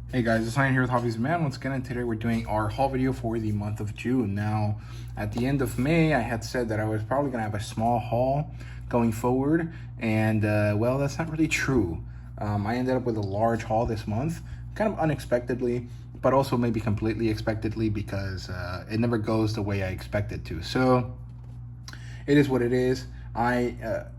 Hey guys, it's Ryan here with HobbiesofaMan once again, and today we're doing our haul video for the month of June. Now, at the end of May, I had said that I was probably going to have a small haul going forward, and well, that's not really true. I ended up with a large haul this month, kind of unexpectedly, but also maybe completely expectedly because it never goes the way I expect it to. So, it is what it is. I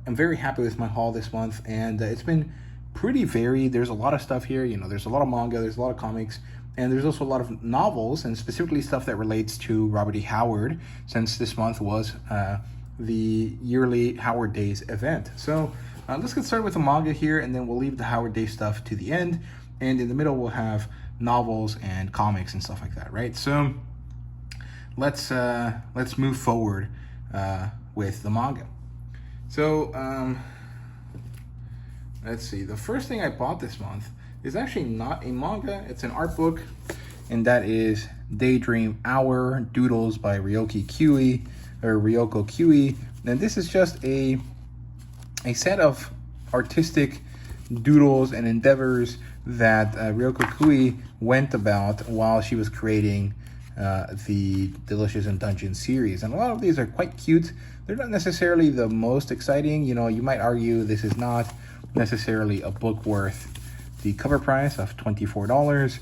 am very happy with my haul this month, and it's been pretty varied. There's a lot of stuff here. There's a lot of manga, there's a lot of comics, and there's also a lot of novels, and specifically stuff that relates to Robert E. Howard, since this month was the yearly Howard Days event. So let's get started with the manga here, and then we'll leave the Howard Day stuff to the end, and in the middle we'll have novels and comics and stuff like that, right? So let's move forward with the manga. So let's see, the first thing I bought this month is actually not a manga, it's an art book, and that is Daydream Hour Doodles by Ryoko Kiwi. And this is just a set of artistic doodles and endeavors that Ryoko Kiwi went about while she was creating the Delicious in Dungeon series. And a lot of these are quite cute. They're not necessarily the most exciting. You might argue this is not necessarily a book worth the cover price of $24.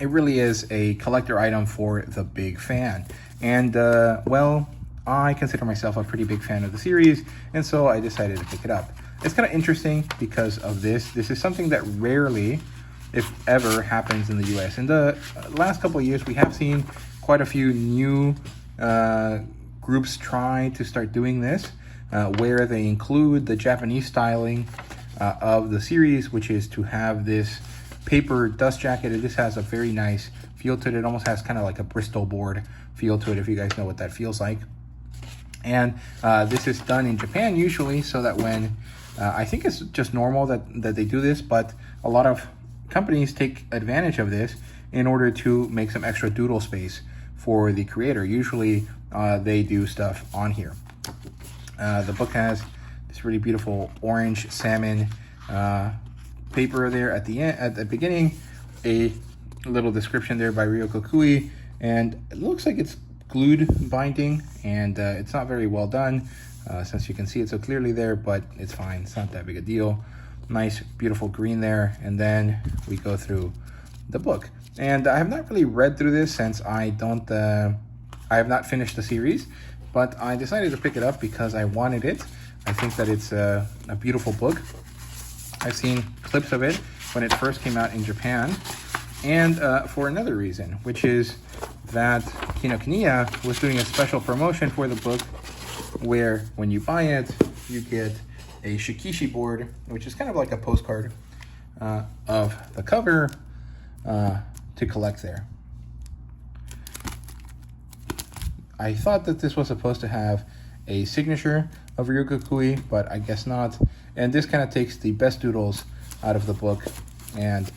It really is a collector item for the big fan. And well, I consider myself a pretty big fan of the series, and so I decided to pick it up. It's kind of interesting because of this. This is something that rarely, if ever, happens in the US. In the last couple of years, we have seen quite a few new groups try to start doing this, where they include the Japanese styling of the series, which is to have this paper dust jacket. This has a very nice feel to it. It almost has kind of like a Bristol board feel to it, if you guys know what that feels like. And this is done in Japan usually, so that when, I think it's just normal that they do this, but a lot of companies take advantage of this in order to make some extra doodle space for the creator. Usually they do stuff on here. The book has this really beautiful orange salmon paper there at the end, at the beginning, a little description there by Ryoko Kiwi, and it looks like it's glued binding, and it's not very well done since you can see it so clearly there, but it's fine. It's not that big a deal. Nice, beautiful green there, and then we go through the book. And I have not really read through this since I have not finished the series, but I decided to pick it up because I wanted it. I think that it's a beautiful book. I've seen clips of it when it first came out in Japan, and for another reason, which is that Kinokuniya was doing a special promotion for the book where when you buy it, you get a shikishi board, which is kind of like a postcard of the cover to collect there. I thought that this was supposed to have a signature of Ryoko Kiwi, but I guess not. And this kind of takes the best doodles out of the book and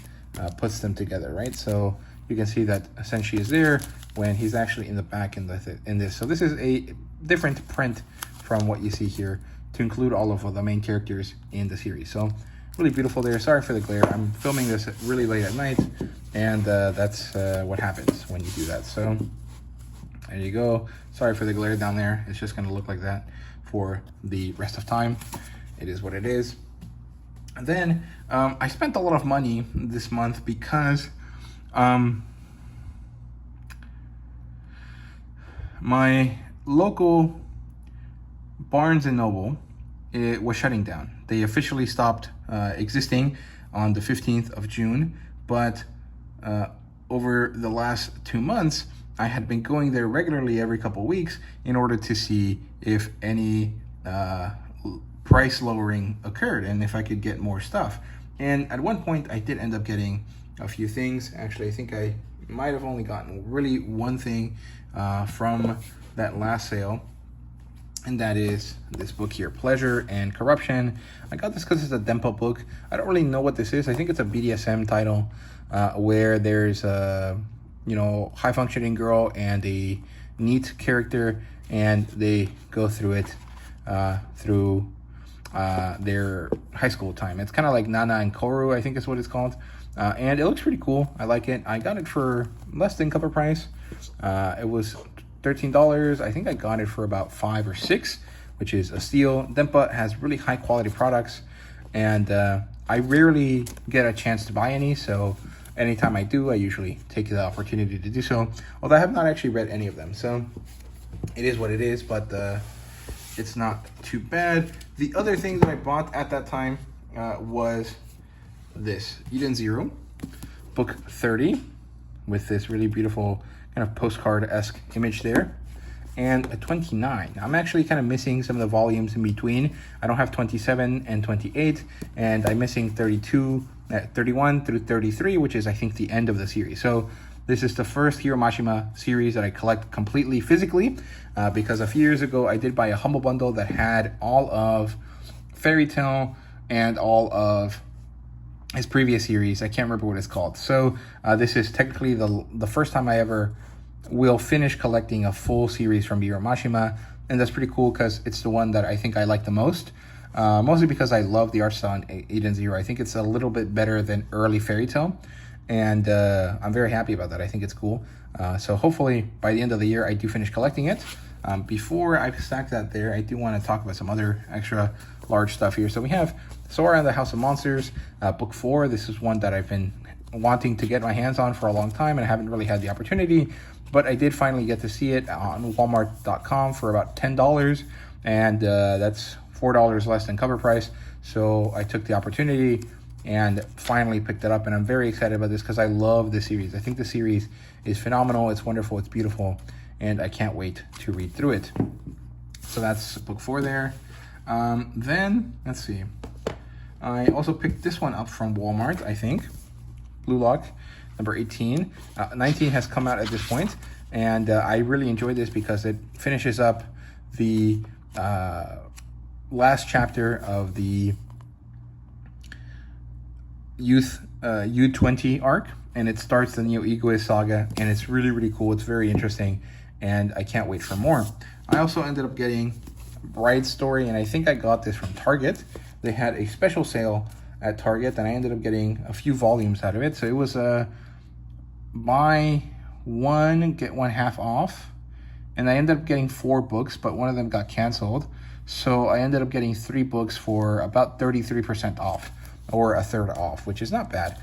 puts them together, right? So you can see that Senshi is there when he's actually in the back in this. So this is a different print from what you see here to include all of the main characters in the series. So really beautiful there. Sorry for the glare. I'm filming this really late at night, and that's what happens when you do that. So there you go. Sorry for the glare down there. It's just going to look like that for the rest of time. It is what it is. And then I spent a lot of money this month because my local Barnes & Noble, it was shutting down. They officially stopped existing on the 15th of June, but over the last 2 months, I had been going there regularly every couple of weeks in order to see if any price lowering occurred and if I could get more stuff. And at one point, I did end up getting a few things. Actually, I think I might have only gotten really one thing from that last sale, and that is this book here, Pleasure and Corruption. I got this because it's a Dempa book. I don't really know what this is. I think it's a BDSM title where there's a high-functioning girl and a neat character, and they go through it through their high school time. It's kind of like Nana and Koru, I think is what it's called. And it looks pretty cool. I like it. I got it for less than cover price. It was $13. I think I got it for about $5 or $6, which is a steal. Denpa has really high quality products, and I rarely get a chance to buy any, so anytime I do, I usually take the opportunity to do so. Although I have not actually read any of them, so it is what it is, but it's not too bad. The other thing that I bought at that time was this Eden Zero, book 30, with this really beautiful kind of postcard-esque image there, and a 29. I'm actually kind of missing some of the volumes in between. I don't have 27 and 28, and I'm missing 31 through 33, which is I think the end of the series. So this is the first Hiro Mashima series that I collect completely physically, because a few years ago I did buy a Humble Bundle that had all of Fairy Tail and all of his previous series. I can't remember what it's called. So this is technically the first time I ever will finish collecting a full series from Hiro Mashima, and that's pretty cool because it's the one that I think I like the most. Mostly because I love the art style in Eden Zero. I think it's a little bit better than early Fairy Tail, and I'm very happy about that. I think it's cool. So hopefully by the end of the year I do finish collecting it. Before I stack that there, I do want to talk about some other extra large stuff here. So we have Sora and the House of Monsters, book 4. This is one that I've been wanting to get my hands on for a long time, and I haven't really had the opportunity, but I did finally get to see it on Walmart.com for about $10, and that's $4 less than cover price. So I took the opportunity and finally picked it up, and I'm very excited about this because I love the series. I think the series is phenomenal. It's wonderful. It's beautiful, and I can't wait to read through it. So that's book 4 there. Then let's see. I also picked this one up from Walmart, I think. Blue Lock, number 18. 19 has come out at this point, and I really enjoyed this because it finishes up the last chapter of the U20 arc, and it starts the Neo Egoist saga, and it's really, really cool. It's very interesting, and I can't wait for more. I also ended up getting Bride Story, and I think I got this from Target. They had a special sale at Target, and I ended up getting a few volumes out of it. So it was a buy one, get one half off, and I ended up getting 4 books, but one of them got canceled. So I ended up getting 3 books for about 33% off, or a third off, which is not bad.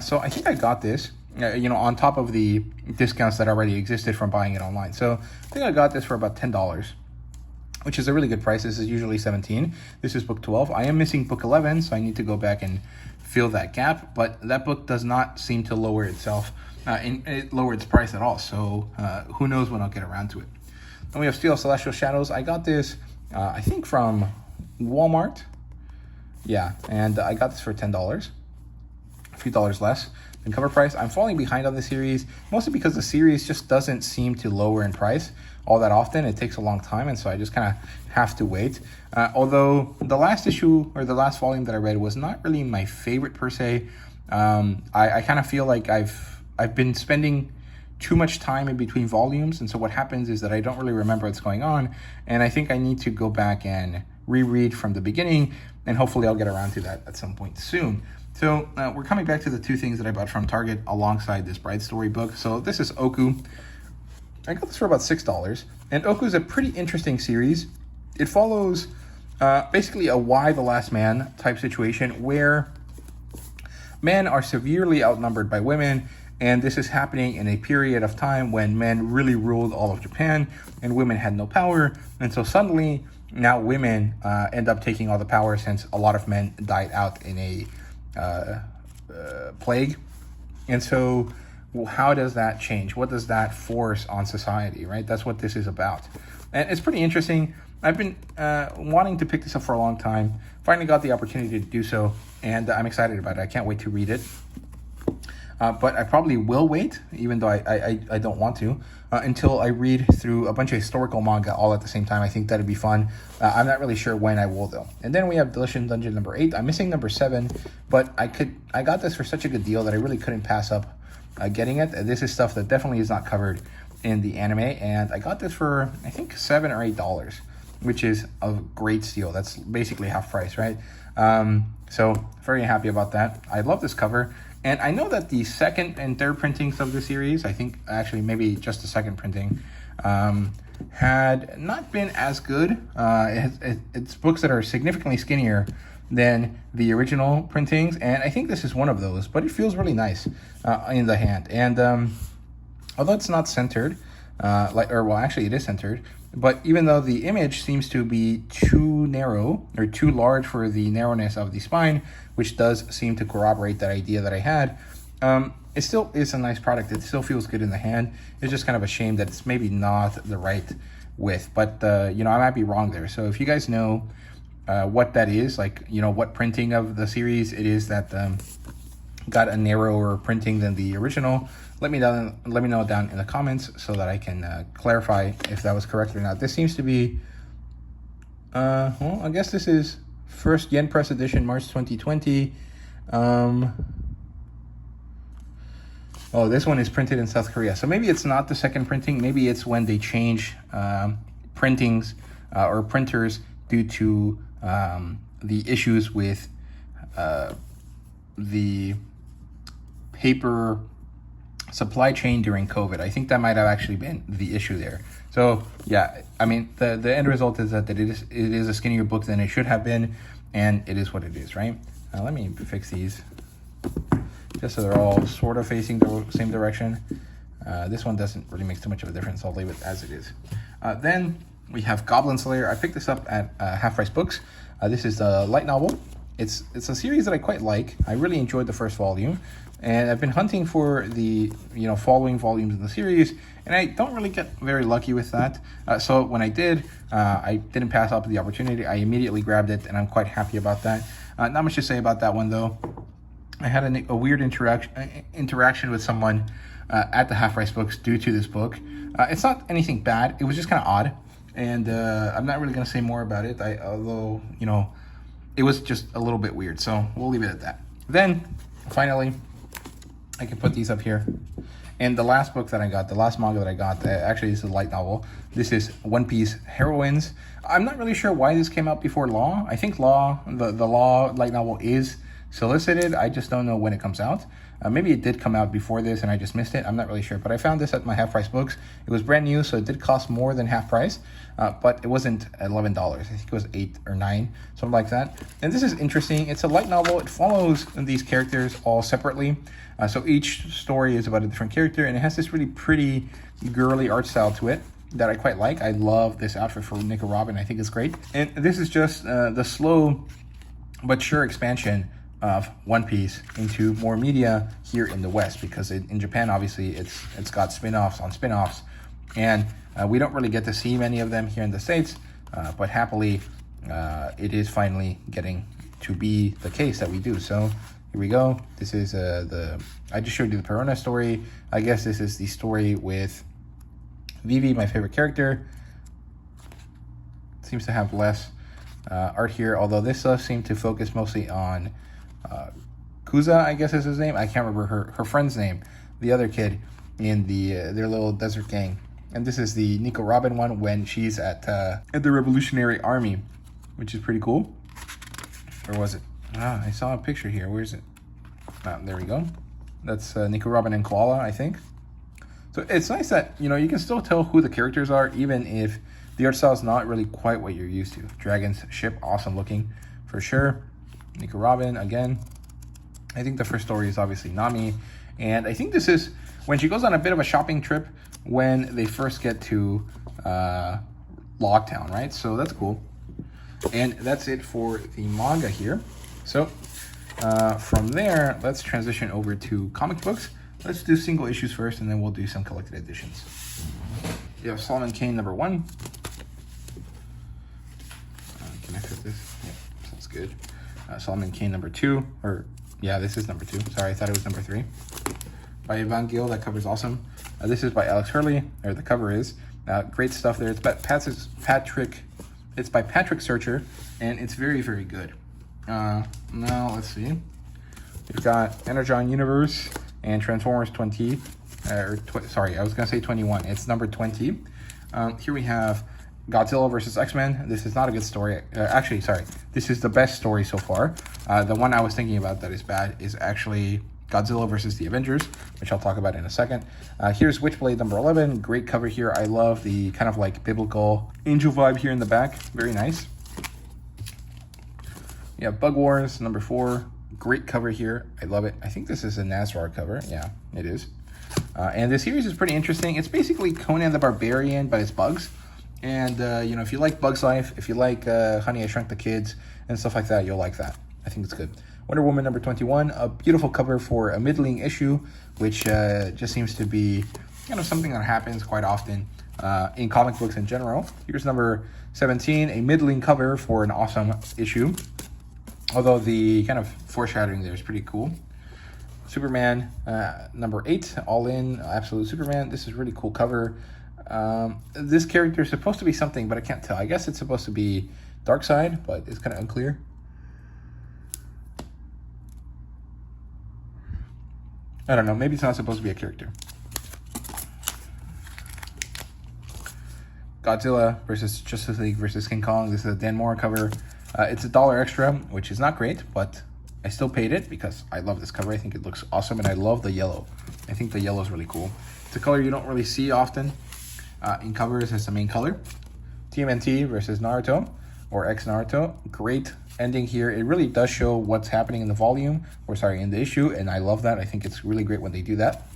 So I think I got this, on top of the discounts that already existed from buying it online. So I think I got this for about $10, which is a really good price. This is usually $17. This is book 12. I am missing book 11, so I need to go back and fill that gap, but that book does not seem to lower itself, it lowered its price at all. So who knows when I'll get around to it. Then we have Steel Celestial Shadows. I got this, I think from Walmart. Yeah, and I got this for $10, a few dollars less than cover price. I'm falling behind on the series, mostly because the series just doesn't seem to lower in price all that often. It takes a long time, and so I just kind of have to wait. Although the last issue, or the last volume that I read, was not really my favorite per se. I kind of feel like I've been spending too much time in between volumes, and so what happens is that I don't really remember what's going on, and I think I need to go back and reread from the beginning, and hopefully I'll get around to that at some point soon. So we're coming back to the 2 things that I bought from Target alongside this Bride Story book. So this is Oku. I got this for about $6, and Oku is a pretty interesting series. It follows basically a Y the Last Man type situation where men are severely outnumbered by women, and this is happening in a period of time when men really ruled all of Japan and women had no power. And so suddenly now women end up taking all the power, since a lot of men died out in a plague. And so how does that change? What does that force on society, right? That's what this is about. And it's pretty interesting. I've been wanting to pick this up for a long time. Finally got the opportunity to do so, and I'm excited about it. I can't wait to read it. But I probably will wait, even though I don't want to, until I read through a bunch of historical manga all at the same time. I think that'd be fun. I'm not really sure when I will, though. And then we have Delicious Dungeon number 8. I'm missing number 7, but I got this for such a good deal that I really couldn't pass up getting it. This is stuff that definitely is not covered in the anime, and I got this for I think $7 or $8. which is a great steal. That's basically half price, right? So very happy about that. I love this cover. And I know that the second and third printings of the series, I think actually maybe just the second printing, had not been as good. It's books that are significantly skinnier than the original printings, and I think this is one of those, but it feels really nice in the hand. And although it's not centered, well, actually it is centered, but even though the image seems to be too narrow or too large for the narrowness of the spine, which does seem to corroborate that idea that I had, it still is a nice product. It still feels good in the hand. It's just kind of a shame that it's maybe not the right width, but you know, I might be wrong there. So if you guys know what that is, like, you know, what printing of the series it is that got a narrower printing than the original, let me know down in the comments so that I can clarify if that was correct or not. This seems to be well, I guess this is first Yen Press edition, March 2020. Oh, this one is printed in South Korea, so maybe it's not the second printing. Maybe it's when they change printings or printers due to the issues with the paper supply chain during COVID. I think that might have actually been the issue there. So yeah, I mean, the end result is that it is a skinnier book than it should have been, and it is what it is, right? Let me fix these just so they're all sort of facing the same direction. This one doesn't really make too much of a difference. I'll leave it as it is. Then we have Goblin Slayer. I picked this up at Half Price Books. This is a light novel. It's a series that I quite like. I really enjoyed the first volume, and I've been hunting for the following volumes in the series, and I don't really get very lucky with that. So when I did, I didn't pass up the opportunity. I immediately grabbed it, and I'm quite happy about that. Not much to say about that one though. I had a weird interaction with someone at the Half Price Books due to this book. It's not anything bad. It was just kind of odd, and I'm not really going to say more about it. Although it was just a little bit weird, so we'll leave it at that. Then finally, I can put these up here. And the last book that I got, the last manga that I got, actually this is a light novel. This is One Piece Heroines. I'm not really sure why this came out before Law. I think the Law light novel is solicited. I just don't know when it comes out. Maybe it did come out before this and I just missed it. I'm not really sure, but I found this at my Half Price Books. It was brand new, so it did cost more than half price, but it wasn't $11. I think it was $8 or $9, something like that. And this is interesting. It's a light novel. It follows these characters all separately. So each story is about a different character, and it has this really pretty girly art style to it that I quite like. I love this outfit for Nico Robin. I think it's great. And this is just the slow but sure expansion of One Piece into more media here in the West, because in Japan, obviously, it's got spin-offs on spin-offs, and we don't really get to see many of them here in the States, but happily, it is finally getting to be the case that we do. So here we go. This is I just showed you the Perona story. I guess this is the story with Vivi, my favorite character. Seems to have less art here, although this does seem to focus mostly on Kuza, I guess is his name. I can't remember her friend's name, the other kid in their little desert gang. And this is the Nico Robin one when she's at the Revolutionary Army, which is pretty cool. Or was it? I saw a picture here. Where is it? There we go. That's Nico Robin and Koala, I think. So it's nice that you can still tell who the characters are, even if the art style is not really quite what you're used to. Dragon's ship, awesome looking for sure. Nico Robin again. I think the first story is obviously Nami, and I think this is when she goes on a bit of a shopping trip when they first get to Locktown, right? So that's cool. And that's it for the manga here. So from there, let's transition over to comic books. Let's do single issues first, and then we'll do some collected editions. You have Solomon Kane #1. Can I fit this? Yeah, sounds good. Solomon Kane #2, or yeah, this is #2. Sorry, I thought it was #3. By Ivan Gill, that cover's awesome. This is by Alex Hurley, or the cover is. Great stuff there. It's by Patrick Searcher, and it's very, very good. Now, let's see. We've got Energon Universe and Transformers 20. Sorry, I was going to say 21. It's number 20. Here we have Godzilla versus X-Men. This is not a good story. Actually, sorry. This is the best story so far. The one I was thinking about that is bad is actually Godzilla versus the Avengers, which I'll talk about in a second. Here's Witchblade number 11. Great cover here. I love the kind of like biblical angel vibe here in the back. Very nice. Yeah, Bug Wars number 4. Great cover here. I love it. I think this is a Nazar cover. Yeah, it is. And this series is pretty interesting. It's basically Conan the Barbarian, but it's bugs. And, you know, if you like Bug's Life, if you like Honey, I Shrunk the Kids, and stuff like that, you'll like that. I think it's good. Wonder Woman number 21, a beautiful cover for a middling issue, which just seems to be, you know, something that happens quite often in comic books in general. Here's number 17, a middling cover for an awesome issue. Although the kind of foreshadowing there is pretty cool. Superman number 8, All In, Absolute Superman. This is really cool cover. This character is supposed to be something, but I can't tell. I guess it's supposed to be Darkseid, but it's kind of unclear. I don't know. Maybe it's not supposed to be a character. Godzilla versus Justice League versus King Kong. This is a Dan Mora cover. It's $1 extra, which is not great, but I still paid it because I love this cover. I think it looks awesome, and I love the yellow. I think the yellow is really cool. It's a color you don't really see often in covers as the main color. TMNT versus Naruto, or ex-Naruto. Great ending here. It really does show what's happening in the volume, or sorry, in the issue, and I love that. I think it's really great when they do that.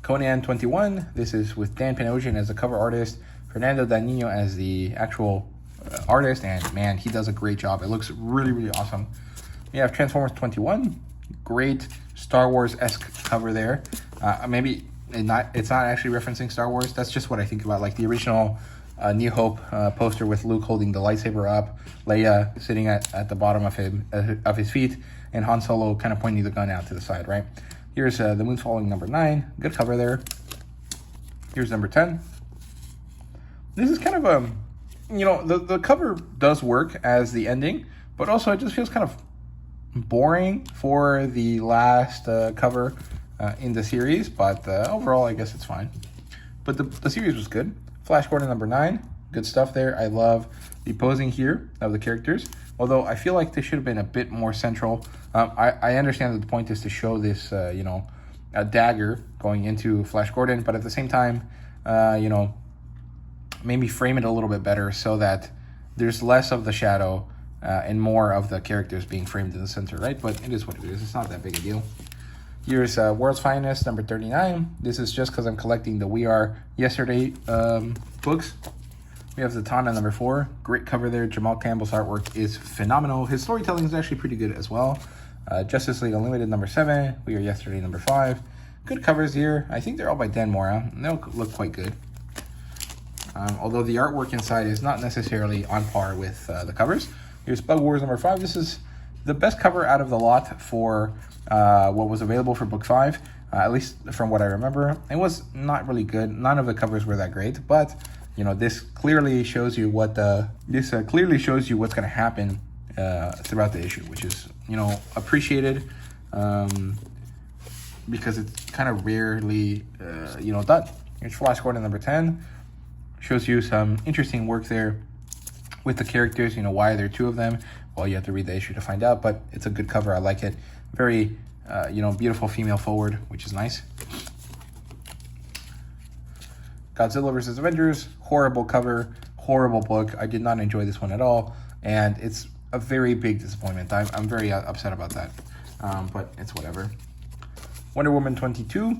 Conan 21. This is with Dan Panosian as the cover artist, Fernando Danino as the actual artist, and man, he does a great job. It looks really, really awesome. We have Transformers 21. Great Star Wars-esque cover there. Maybe it's not actually referencing Star Wars. That's just what I think about, like the original New Hope poster with Luke holding the lightsaber up, Leia sitting at the bottom of his feet, and Han Solo kind of pointing the gun out to the side, right? Here's The Moon's Falling number 9. Good cover there. Here's number 10. This is kind of a, you know, the cover does work as the ending, but also it just feels kind of boring for the last cover in the series, but overall I guess it's fine. But the series was good. Flash Gordon number 9, good stuff there. I love the posing here of the characters, although I feel like they should have been a bit more central. I understand that the point is to show this, you know, a dagger going into Flash Gordon, but at the same time, you know, maybe frame it a little bit better so that there's less of the shadow and more of the characters being framed in the center, right? But it is what it is. It's not that big a deal. Here's World's Finest number 39. This is just because I'm collecting the We Are Yesterday books. We have Zatanna number 4. Great cover there. Jamal Campbell's artwork is phenomenal. His storytelling is actually pretty good as well. Justice League Unlimited number 7. We Are Yesterday number 5. Good covers here. I think they're all by Dan Mora. They'll look quite good. Although the artwork inside is not necessarily on par with the covers. Here's Bug Wars number 5. This is the best cover out of the lot for what was available for book 5, at least from what I remember. It was not really good. None of the covers were that great, but you know, this clearly shows you what clearly shows you what's going to happen throughout the issue, which is, you know, appreciated because it's kind of rarely you know, done. Here's Flash Gordon number 10. Shows you some interesting work there with the characters, you know, why there are 2 of them. Well, you have to read the issue to find out, but it's a good cover. I like it. Very, you know, beautiful female forward, which is nice. Godzilla vs. Avengers, horrible cover, horrible book. I did not enjoy this one at all, and it's a very big disappointment. I'm very upset about that, but it's whatever. Wonder Woman 22.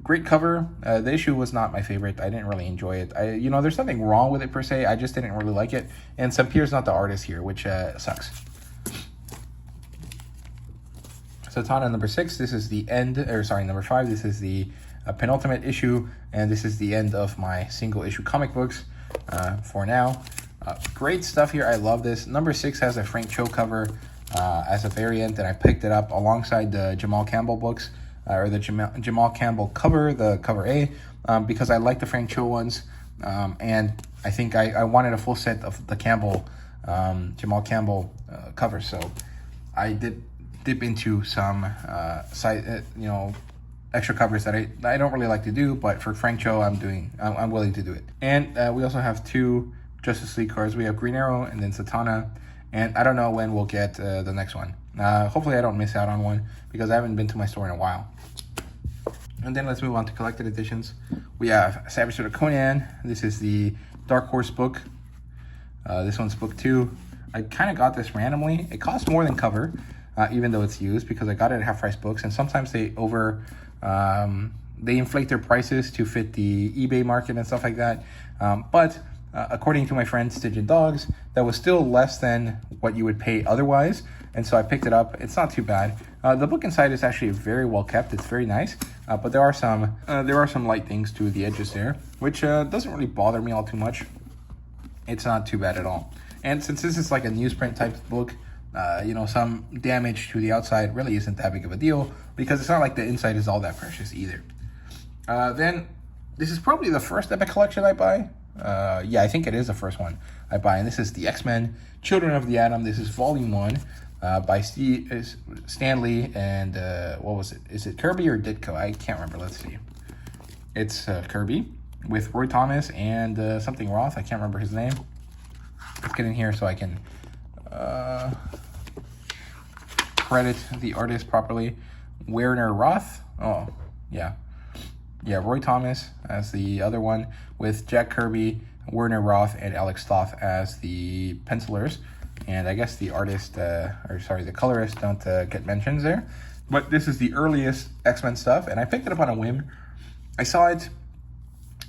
Great cover. The issue was not my favorite. I didn't really enjoy it. You know, there's nothing wrong with it per se. I just didn't really like it. And Sampier's not the artist here, which sucks. Zatanna number 6. This is the end, or sorry, number 5. This is the penultimate issue, and this is the end of my single issue comic books for now. Great stuff here. I love this. Number 6 has a Frank Cho cover as a variant, and I picked it up alongside the Jamal Campbell books. Or the Jamal Campbell cover, the cover A, because I like the Frank Cho ones, and I think I wanted a full set of the Jamal Campbell covers, so I did dip into some you know, extra covers that I don't really like to do, but for Frank Cho, I'm willing to do it. And we also have 2 Justice League cards. We have Green Arrow and then Satana, and I don't know when we'll get the next one. Hopefully I don't miss out on one because I haven't been to my store in a while. And then let's move on to collected editions. We have Savage Sword of Conan. This is the Dark Horse book. This one's book 2. I kind of got this randomly. It costs more than cover, even though it's used, because I got it at half price books, and sometimes they inflate their prices to fit the eBay market and stuff like that. But according to my friend Stygian Dogs, that was still less than what you would pay otherwise, and so I picked it up. It's not too bad. The book inside is actually very well kept. It's very nice, but there are some light things to the edges there, which doesn't really bother me all too much. It's not too bad at all. And since this is like a newsprint type book, some damage to the outside really isn't that big of a deal, because it's not like the inside is all that precious either. Then this is probably the first Epic collection I buy. Yeah, I think it is the first one I buy, and this is the X-Men Children of the Atom. This is volume 1 by Stan Lee and what was it? Is it Kirby or Ditko? I can't remember. Let's see. It's Kirby with Roy Thomas and something Roth. I can't remember his name. Let's get in here so I can credit the artist properly. Werner Roth. Oh, yeah. Yeah, Roy Thomas as the other one, with Jack Kirby, Werner Roth, and Alex Toth as the pencilers. And I guess the artist, the colorist don't get mentions there. But this is the earliest X-Men stuff, and I picked it up on a whim. I saw it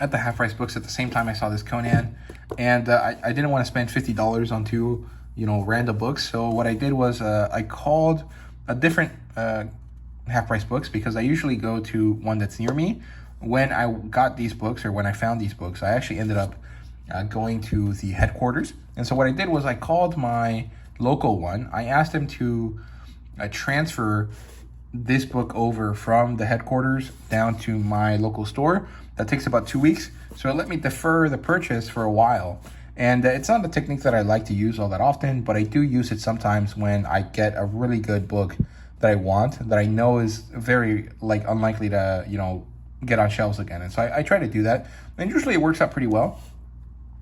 at the half-price books at the same time I saw this Conan, and I didn't want to spend $50 on 2, random books. So what I did was I called a different half-price books, because I usually go to one that's near me. When I got these books, or when I found these books, I actually ended up going to the headquarters. And so what I did was I called my local one. I asked them to transfer this book over from the headquarters down to my local store. That takes about 2 weeks. So it let me defer the purchase for a while. And it's not a technique that I like to use all that often, but I do use it sometimes when I get a really good book that I want, that I know is very unlikely to, get on shelves again. And so I try to do that. And usually it works out pretty well.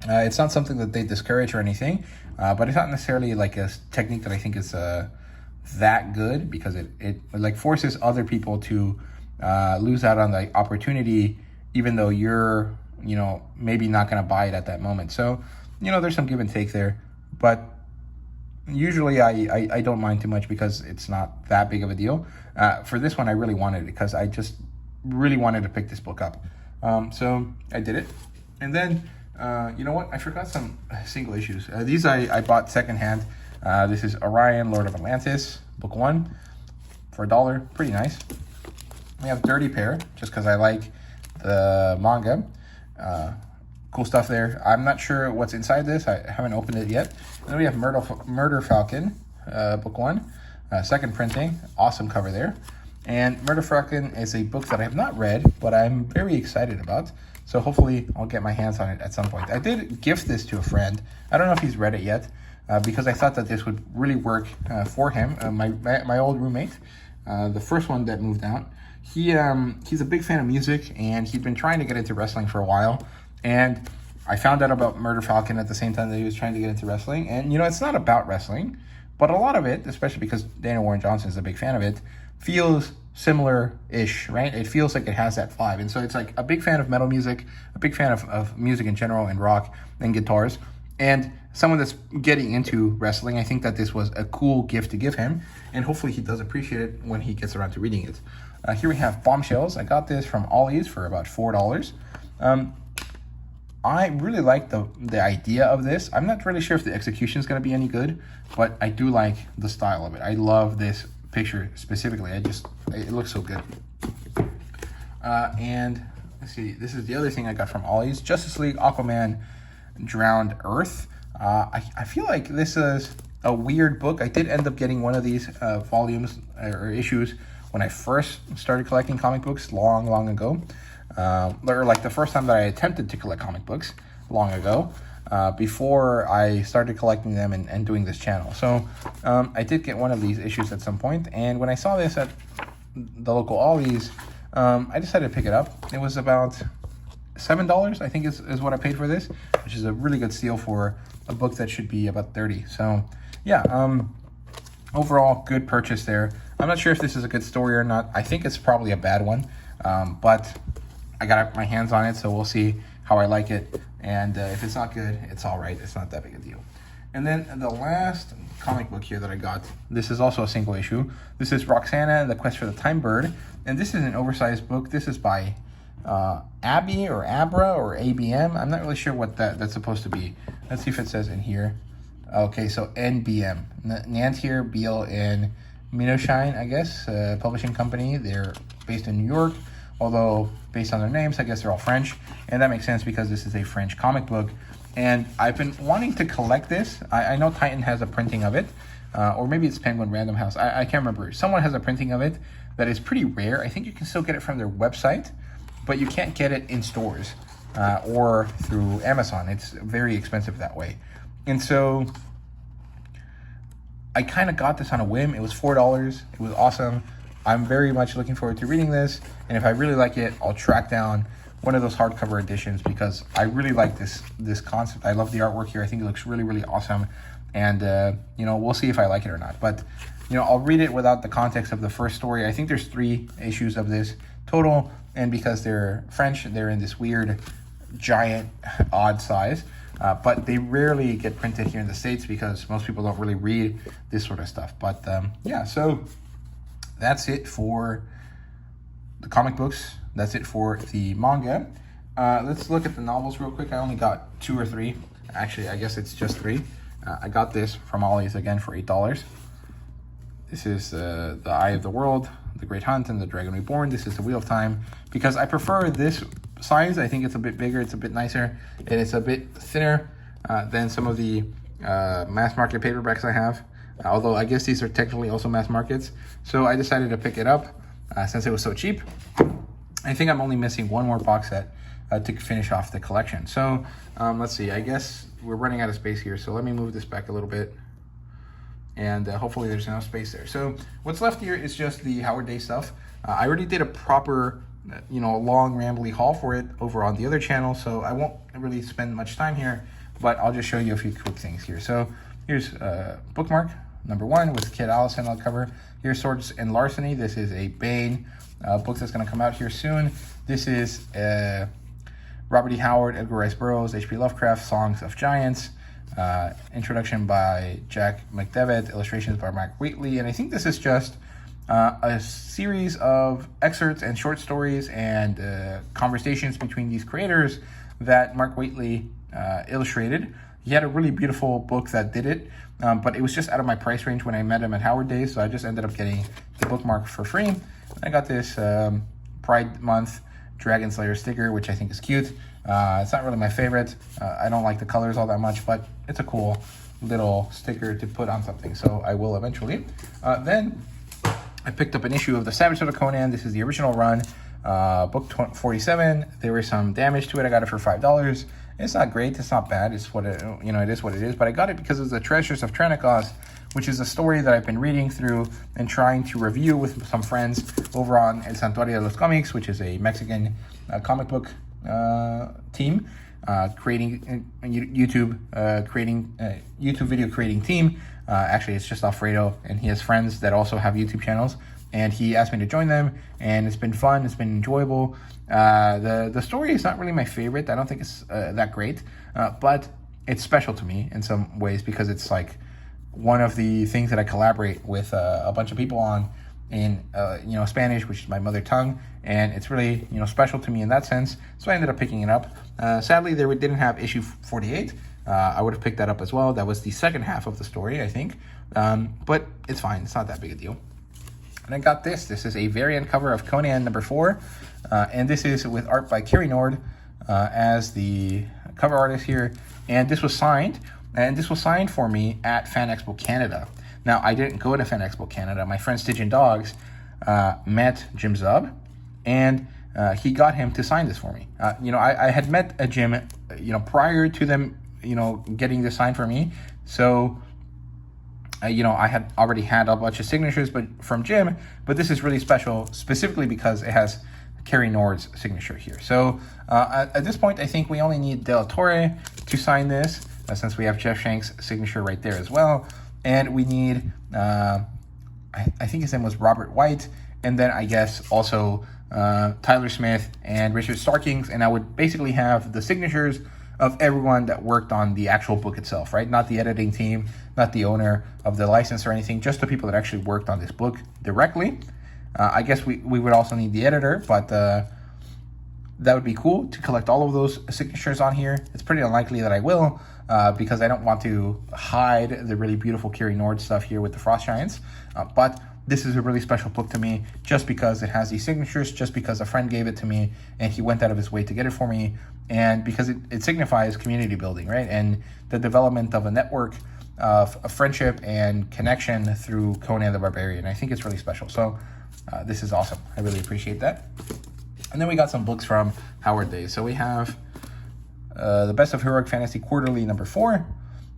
It's not something that they discourage or anything, but it's not necessarily like a technique that I think is that good, because it forces other people to lose out on the opportunity, even though you're, maybe not going to buy it at that moment. So, there's some give and take there, but usually I don't mind too much, because it's not that big of a deal. For this one, I really wanted it, because I just really wanted to pick this book up. So I did it. And then, you know what? I forgot some single issues. These I bought secondhand. This is Orion, Lord of Atlantis, book 1 for $1. Pretty nice. We have Dirty Pair, just because I like the manga. Cool stuff there. I'm not sure what's inside this. I haven't opened it yet. And then we have Murder Falcon, book 1, second printing. Awesome cover there. And Murder Falcon is a book that I have not read, but I'm very excited about. So hopefully I'll get my hands on it at some point. I did gift this to a friend. I don't know if he's read it yet, because I thought that this would really work for him. My old roommate, the first one that moved out, he's a big fan of music, and he'd been trying to get into wrestling for a while. And I found out about Murder Falcon at the same time that he was trying to get into wrestling. And, it's not about wrestling, but a lot of it, especially because Dana Warren Johnson is a big fan of it, feels similar-ish, right? It feels like it has that vibe. And so it's like a big fan of metal music, a big fan of music in general, and rock and guitars. And someone that's getting into wrestling, I think that this was a cool gift to give him. And hopefully he does appreciate it when he gets around to reading it. Here we have Bombshells. I got this from Ollie's for about $4. I really like the idea of this. I'm not really sure if the execution is going to be any good, but I do like the style of it. I love this picture specifically. It looks so good. And let's see, this is the other thing I got from Ollie's. Justice League Aquaman Drowned Earth. I feel like this is a weird book. I did end up getting one of these volumes or issues when I first started collecting comic books long ago. Or like the first time that I attempted to collect comic books long ago, before I started collecting them and doing this channel. So I did get one of these issues at some point, and when I saw this at the local Ollie's, I decided to pick it up. It was about $7, I think is what I paid for this, which is a really good steal for a book that should be about 30. So yeah, overall good purchase there. I'm not sure if this is a good story or not. I think it's probably a bad one, but I got my hands on it, so we'll see how I like it. And if it's not good, it's all right. It's not that big a deal. And then the last comic book here that I got, this is also a single issue. This is Roxana and the Quest for the Time Bird. And this is an oversized book. This is by Abby or Abra or ABM. I'm not really sure what that's supposed to be. Let's see if it says in here. Okay, so NBM. Nantier, Beal, and Minoshine, I guess, publishing company. They're based in New York, although based on their names, I guess they're all French. And that makes sense because this is a French comic book. And I've been wanting to collect this. I know Titan has a printing of it, or maybe it's Penguin Random House. I can't remember. Someone has a printing of it that is pretty rare. I think you can still get it from their website, but you can't get it in stores or through Amazon. It's very expensive that way. And so I kind of got this on a whim. It was $4. It was awesome. I'm very much looking forward to reading this. And if I really like it, I'll track down one of those hardcover editions because I really like this concept. I love the artwork here. I think it looks really, really awesome. And, we'll see if I like it or not. But, I'll read it without the context of the first story. I think there's 3 issues of this total. And because they're French, they're in this weird, giant, odd size. But they rarely get printed here in the States because most people don't really read this sort of stuff. But, yeah, so that's it for the comic books. That's it for the manga. Let's look at the novels real quick. I only got 2 or 3. Actually, I guess it's just 3. I got this from Ollie's again for $8. This is The Eye of the World, The Great Hunt, and The Dragon Reborn. This is The Wheel of Time because I prefer this size. I think it's a bit bigger, it's a bit nicer, and it's a bit thinner than some of the mass market paperbacks I have. Although I guess these are technically also mass markets. So I decided to pick it up since it was so cheap. I think I'm only missing one more box set to finish off the collection. So let's see, I guess we're running out of space here. So let me move this back a little bit. And hopefully there's enough space there. So what's left here is just the Howard Day stuff. I already did a proper, long rambly haul for it over on the other channel. So I won't really spend much time here, but I'll just show you a few quick things here. So here's bookmark number 1 with Kid Allison on the cover. Here's Swords and Larceny. This is a Bane book that's going to come out here soon. This is Robert E. Howard, Edgar Rice Burroughs, H.P. Lovecraft, Songs of Giants. Introduction by Jack McDevitt, illustrations by Mark Wheatley. And I think this is just a series of excerpts and short stories and conversations between these creators that Mark Wheatley illustrated. He had a really beautiful book that did it, but it was just out of my price range when I met him at Howard Day, so I just ended up getting the bookmark for free. I got this Pride Month Dragon Slayer sticker, which I think is cute. It's not really my favorite. I don't like the colors all that much, but it's a cool little sticker to put on something, so I will eventually. Then I picked up an issue of the Savage Sword of Conan. This is the original run, book 47. There was some damage to it. I got it for $5. It's not great. It's not bad. It's what it, it is what it is. But I got it because of the Treasures of Tranicos, which is a story that I've been reading through and trying to review with some friends over on El Santuario de los Comics, which is a Mexican comic book team, creating YouTube video creating team. Actually, it's just Alfredo, and he has friends that also have YouTube channels. And he asked me to join them, and it's been fun. It's been enjoyable. The story is not really my favorite. I don't think it's that great, but it's special to me in some ways because it's like one of the things that I collaborate with a bunch of people on in Spanish, which is my mother tongue, and it's really special to me in that sense. So I ended up picking it up. Sadly, they didn't have issue 48. I would have picked that up as well. That was the second half of the story, I think, but it's fine. It's not that big a deal. And I got this. This is a variant cover of Conan number 4, and this is with art by Kerry Nord as the cover artist here. And this was signed, for me at Fan Expo Canada. Now, I didn't go to Fan Expo Canada. My friend Stygian Dogs met Jim Zub, and he got him to sign this for me. I had met a Jim, prior to them, getting this signed for me. So, I had already had a bunch of signatures from Jim, but this is really special, specifically because it has Carrie Nord's signature here. So at this point, I think we only need De La Torre to sign this, since we have Jeff Shank's signature right there as well. And we need, I think his name was Robert White, and then I guess also Tyler Smith and Richard Starkings, and I would basically have the signatures of everyone that worked on the actual book itself, right? Not the editing team, not the owner of the license or anything, just the people that actually worked on this book directly. I guess we would also need the editor, but that would be cool to collect all of those signatures on here. It's pretty unlikely that I will, because I don't want to hide the really beautiful Carrie Nord stuff here with the Frost Giants. But this is a really special book to me, just because it has these signatures, just because a friend gave it to me and he went out of his way to get it for me, and because it signifies community building, right? And the development of a network of friendship and connection through Conan the Barbarian. I think it's really special. So this is awesome. I really appreciate that. And then we got some books from Howard Day. So we have the Best of Heroic Fantasy Quarterly #4.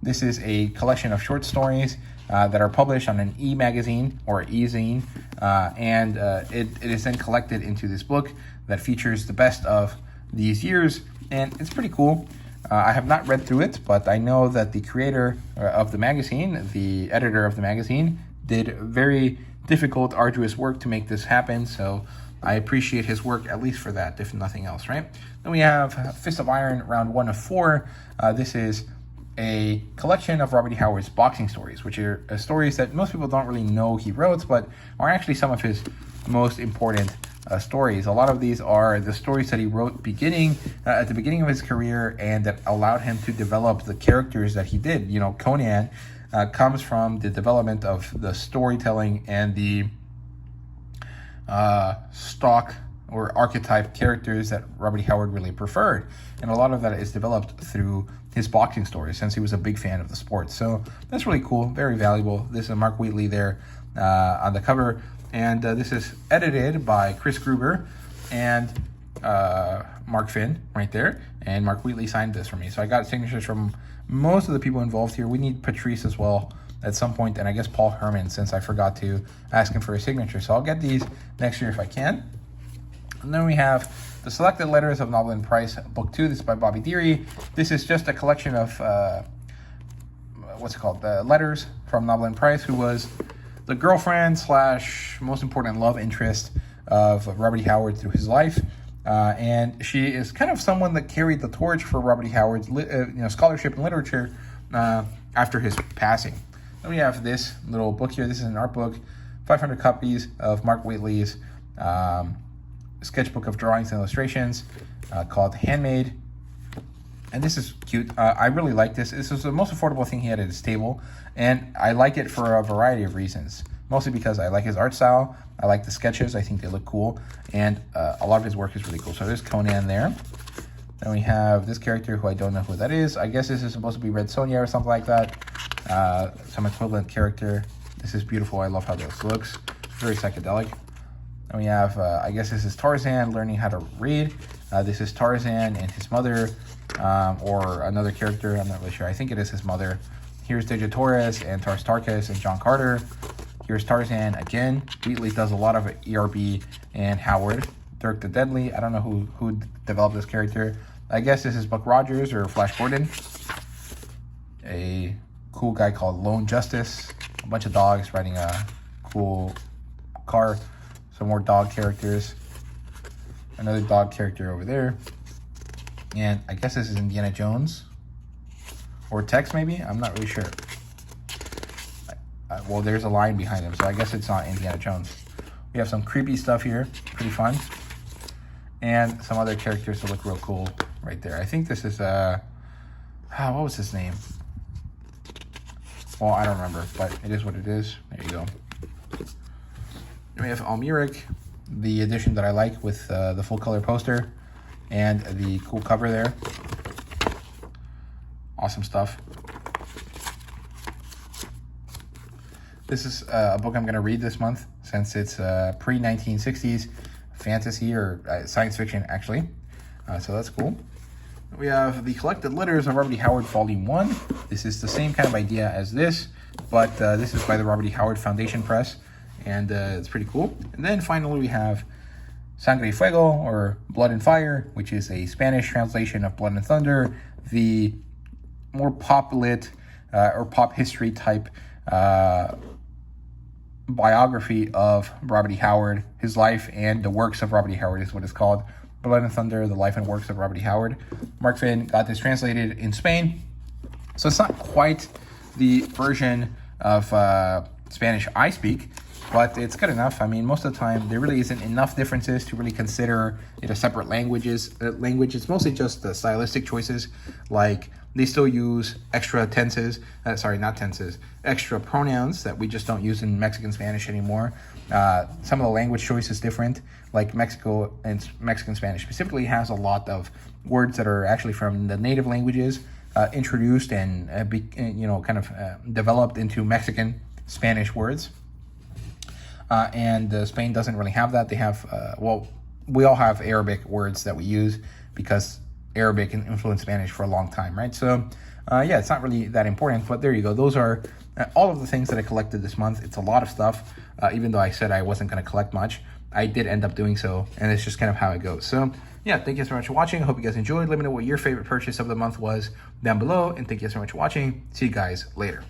This is a collection of short stories that are published on an e-magazine or e-zine, and it is then collected into this book that features the best of these years, and it's pretty cool. I have not read through it, but I know that the creator of the magazine, the editor of the magazine, did very difficult, arduous work to make this happen, so I appreciate his work, at least for that, if nothing else, right? Then we have Fist of Iron, round 1 of 4. This is a collection of Robert E. Howard's boxing stories, which are stories that most people don't really know he wrote, but are actually some of his most important stories. A lot of these are the stories that he wrote at the beginning of his career, and that allowed him to develop the characters that he did. You know, Conan comes from the development of the storytelling and the stock or archetype characters that Robert E. Howard really preferred. And a lot of that is developed through his boxing stories, since he was a big fan of the sport. So that's really cool, very valuable. This is Mark Wheatley there on the cover. And this is edited by Chris Gruber and Mark Finn right there. And Mark Wheatley signed this for me. So I got signatures from most of the people involved here. We need Patrice as well at some point, and I guess Paul Herman, since I forgot to ask him for a signature. So I'll get these next year if I can. And then we have the Selected Letters of Noblin Price, Book 2. This is by Bobby Deary. This is just a collection of, the letters from Noblin Price, who was the girlfriend / most important love interest of Robert E. Howard through his life. And she is kind of someone that carried the torch for Robert E. Howard's scholarship and literature after his passing. Then we have this little book here. This is an art book, 500 copies of Mark Wheatley's sketchbook of drawings and illustrations called Handmade. And this is cute. I really like this. This is the most affordable thing he had at his table, and I like it for a variety of reasons. Mostly because I like his art style. I like the sketches. I think they look cool, and a lot of his work is really cool. So there's Conan there. Then we have this character who I don't know who that is. I guess this is supposed to be Red Sonja or something like that. Some equivalent character. This is beautiful. I love how this looks. Very psychedelic. Then we have, I guess this is Tarzan learning how to read. This is Tarzan and his mother, or another character. I'm not really sure. I think it is his mother. Here's Deja Torres and Tars Tarkas and John Carter. Here's Tarzan again. Wheatley does a lot of ERB and Howard. Dirk the Deadly. I don't know who developed this character. I guess this is Buck Rogers or Flash Gordon. A cool guy called Lone Justice. A bunch of dogs riding a cool car. Some more dog characters. Another dog character over there. And I guess this is Indiana Jones. Or Tex maybe? I'm not really sure. Well, there's a line behind him, so I guess it's not Indiana Jones. We have some creepy stuff here. Pretty fun. And some other characters that look real cool right there. I think this is, what was his name? Well, I don't remember, but it is what it is. There you go. Then we have Almeric, the edition that I like with the full color poster and the cool cover there. Awesome stuff. This is a book I'm going to read this month, since it's pre-1960s fantasy or science fiction, actually. So that's cool. We have the Collected Letters of Robert E. Howard, Volume 1. This is the same kind of idea as this, but this is by the Robert E. Howard Foundation Press, and it's pretty cool. And then finally we have Sangre y Fuego, or Blood and Fire, which is a Spanish translation of Blood and Thunder, the more pop lit or pop history type biography of Robert E. Howard. His life and the works of Robert E. Howard is what it's called. Blood and Thunder, the life and works of Robert E. Howard. Mark Finn got this translated in Spain. So it's not quite the version of Spanish I speak, but it's good enough. I mean, most of the time, there really isn't enough differences to really consider it a separate language. It's mostly just the stylistic choices, like they still use extra tenses, extra pronouns that we just don't use in Mexican Spanish anymore. Some of the language choice is different, like Mexico and Mexican Spanish specifically has a lot of words that are actually from the native languages, introduced and developed into Mexican Spanish words. And Spain doesn't really have that. They have, we all have Arabic words that we use because Arabic influenced Spanish for a long time, right? So, it's not really that important, but there you go. Those are all of the things that I collected this month. It's a lot of stuff, even though I said I wasn't going to collect much. I did end up doing so, and it's just kind of how it goes. So, thank you so much for watching. I hope you guys enjoyed. Let me know what your favorite purchase of the month was down below, and thank you so much for watching. See you guys later.